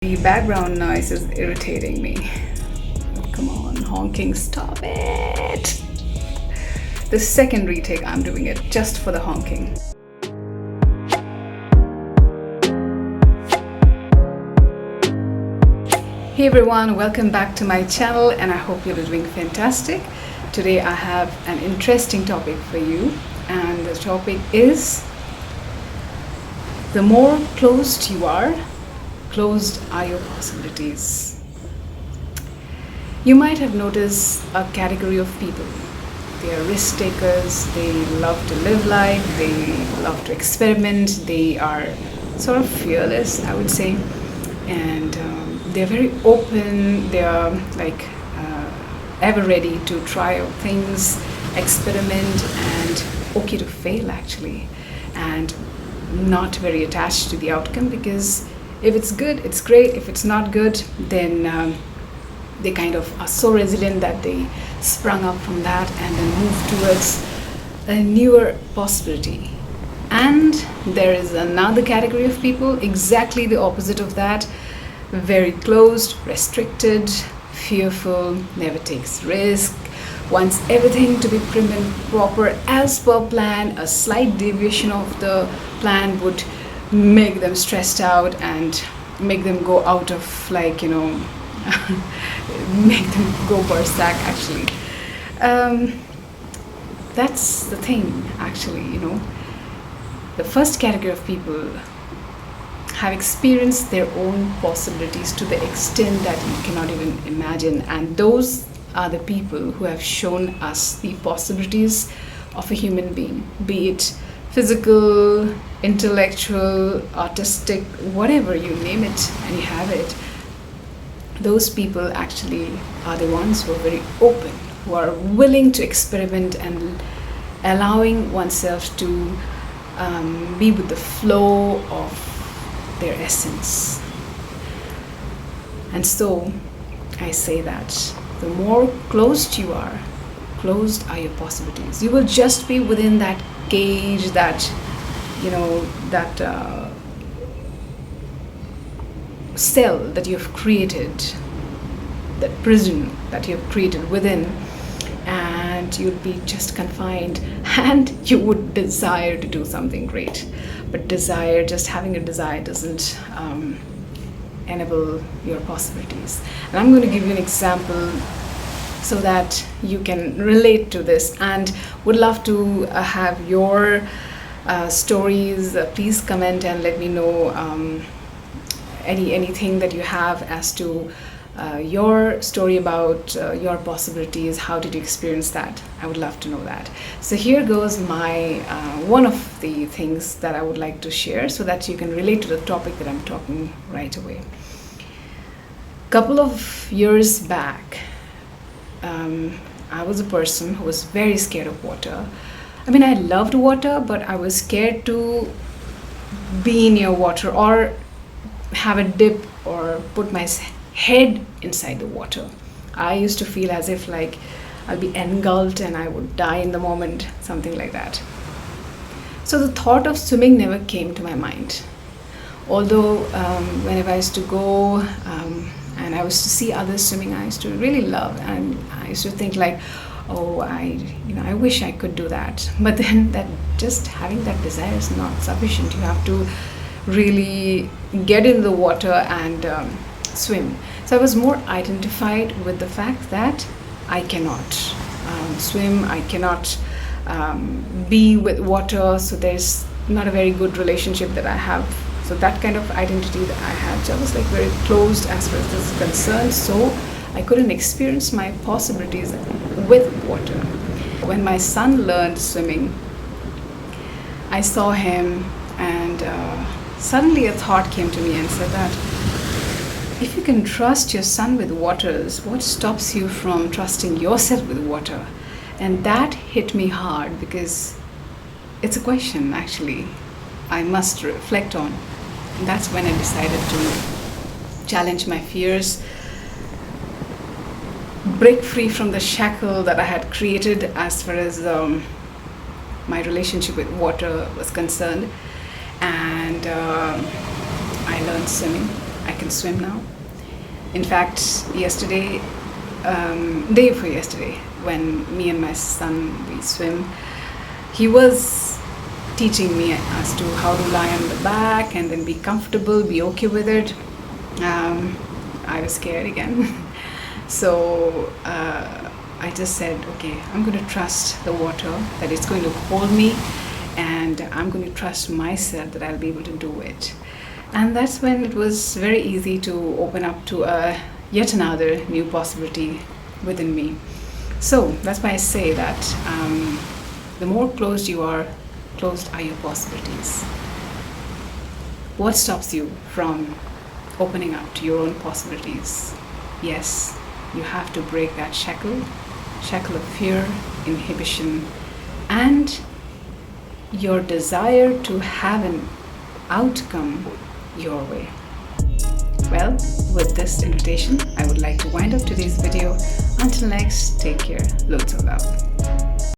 The background noise is irritating me. Come on, honking, stop it. The second retake, I'm doing it just for the honking. Hey everyone, welcome back to my channel and I hope you're doing fantastic. Today I have an interesting topic for you, and the topic is: the more closed you are, closed are your possibilities. You might have noticed a category of people. They are risk takers, they love to live life, they love to experiment, they are sort of fearless, I would say, and they're very open, they are like ever ready to try out things, experiment, and okay to fail actually, and not very attached to the outcome, because if it's good, it's great. If it's not good, then they kind of are so resilient that they sprung up from that and then move towards a newer possibility. And there is another category of people, exactly the opposite of that: very closed, restricted, fearful, never takes risk, wants everything to be prim and proper as per plan. A slight deviation of the plan would make them stressed out and make them go out of, like, make them go berserk actually. That's the thing actually. The first category of people have experienced their own possibilities to the extent that you cannot even imagine, and those are the people who have shown us the possibilities of a human being, be it physical, intellectual, artistic, whatever you name it and you have it. Those people actually are the ones who are very open, who are willing to experiment and allowing oneself to be with the flow of their essence. And so I say that the more closed you are, closed are your possibilities. You will just be within that cage, that cell that you've created, that prison that you've created within, and you'd be just confined, and you would desire to do something great. But just having a desire doesn't enable your possibilities. And I'm going to give you an example so that you can relate to this, and would love to have your stories. Please comment and let me know anything that you have as to your story about your possibilities. How did you experience that? I would love to know that. So here goes my one of the things that I would like to share so that you can relate to the topic that I'm talking right away. Couple of years back, I was a person who was very scared of water. I mean, I loved water, but I was scared to be near water or have a dip or put my head inside the water. I used to feel as if like I'll be engulfed and I would die in the moment, something like that. So the thought of swimming never came to my mind. Although whenever I used to go and I was to see others swimming, I used to really love, and I used to think like, oh, I wish I could do that. But then that just having that desire is not sufficient. You have to really get in the water and swim. So I was more identified with the fact that I cannot swim, I cannot be with water, so there's not a very good relationship that I have. So that kind of identity that I had, so I was like very closed as far as this is concerned, so I couldn't experience my possibilities with water. When my son learned swimming, I saw him, and suddenly a thought came to me and said that if you can trust your son with waters, what stops you from trusting yourself with water? And that hit me hard, because it's a question actually I must reflect on. And that's when I decided to challenge my fears, break free from the shackle that I had created as far as my relationship with water was concerned. And I learned swimming. I can swim now. In fact, yesterday, day before yesterday, when me and my son we swim, he was teaching me as to how to lie on the back and then be comfortable, be okay with it. I was scared again. So I just said, okay, I'm going to trust the water, that it's going to hold me, and I'm going to trust myself that I'll be able to do it. And that's when it was very easy to open up to yet another new possibility within me. So that's why I say that the more closed you are, closed are your possibilities. What stops you from opening up to your own possibilities? Yes, you have to break that shackle of fear, inhibition, and your desire to have an outcome your way. Well, with this invitation, I would like to wind up today's video. Until next, take care. Loads of love.